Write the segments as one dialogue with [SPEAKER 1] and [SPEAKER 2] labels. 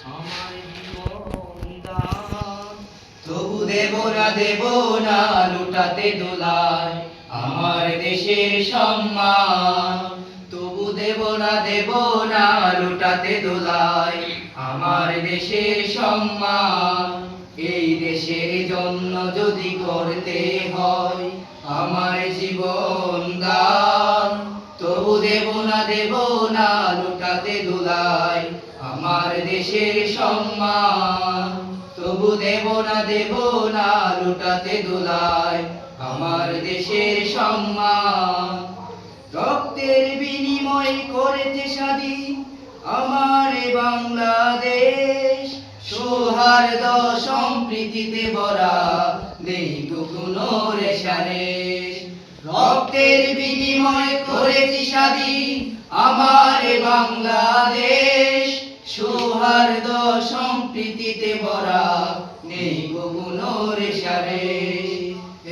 [SPEAKER 1] আমার জীবন দান।
[SPEAKER 2] তবু দেব না লুটাতে দোলায় আমার দেশের সম্মান। তবু দেব না লুটাতে দোলায় আমার দেশের সম্মান। এই দেশের জন্য যদি করতে হয় আমার জীবন দান, তবু দেব না লুটাতে দোলায় আমার দেশের সম্মান। তবু দেব না লুটাতে দোলায় আমার দেশের সম্মান। রক্তের বিনিময় করেছে স্বাধীন আমার এ বাংলাদেশ। সৌহার্দ্য সম্প্রীতিতে ভরা নেই কোনো রেশারেশ। রক্তের বিনিময় করেছি স্বাধীন আমার এ বাংলাদেশ। সৌহার্দ্য সম্প্রীতিতে ভরা নেই কোনো রেশারেশ।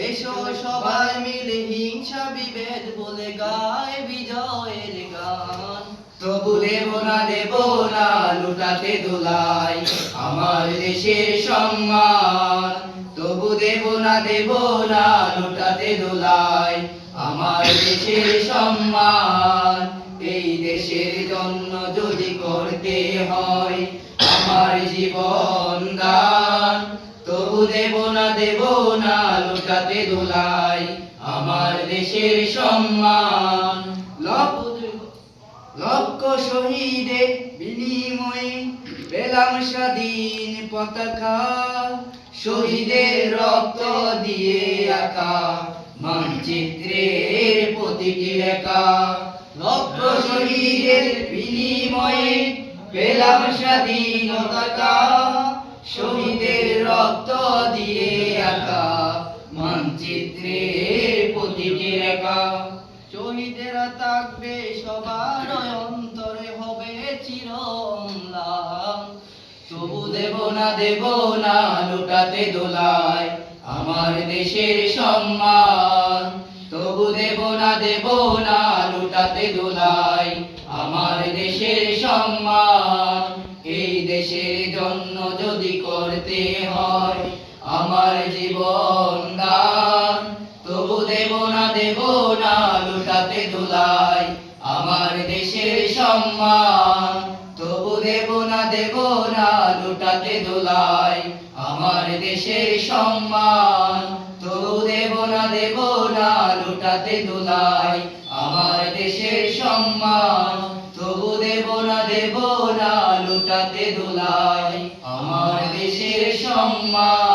[SPEAKER 1] এসো সবাই মিলে হিংসা বিভেদ বলে গায় বিজয়ের গান।
[SPEAKER 2] তবু দেব না লুটাতে দোলায় আমার দেশের সম্মান। তবু দেব না লুটাতে দোলায় আমার দেশের সম্মান। এই দেশের জন্য যদি করতে হয় আমার জীবন দান, তবু দেব না লুটাতে দোলায় আমার দেশের সম্মান। লক্ষ শহীদের বিনিময়ে পেলাম স্বাধীন পতাকা। শহীদের রক্ত দিয়ে আঁকা মানচিত্রের প্রতিটি রেখা। লক্ষ শহীদের বিনিময়ে পেলাম স্বাধীন পতাকা। শহীদের রক্ত দিয়ে আঁকা মানচিত্রের প্রতিটি রেখা।
[SPEAKER 1] শহীদেরা থাকবে সবার অন্তরে, হবে চির অম্লান।
[SPEAKER 2] তবু দেব না লুটাতে দোলায় আমার দেশের সম্মান। তবু দেব না লুটাতে দোলায় আমার দেশের সম্মান। এই দেশের জন্য যদি করতে হয় আমার জীবন দান, তবু দেব না লুটাতে দোলায় আমার দেশের সম্মান। তবু দেব না লুটাতে দোলায় আমার দেশের সম্মান। তবু দেব না লুটাতে দোলায় আমার দেশের সম্মান। তবু দেব না লুটাতে দোলায় আমার দেশের সম্মান।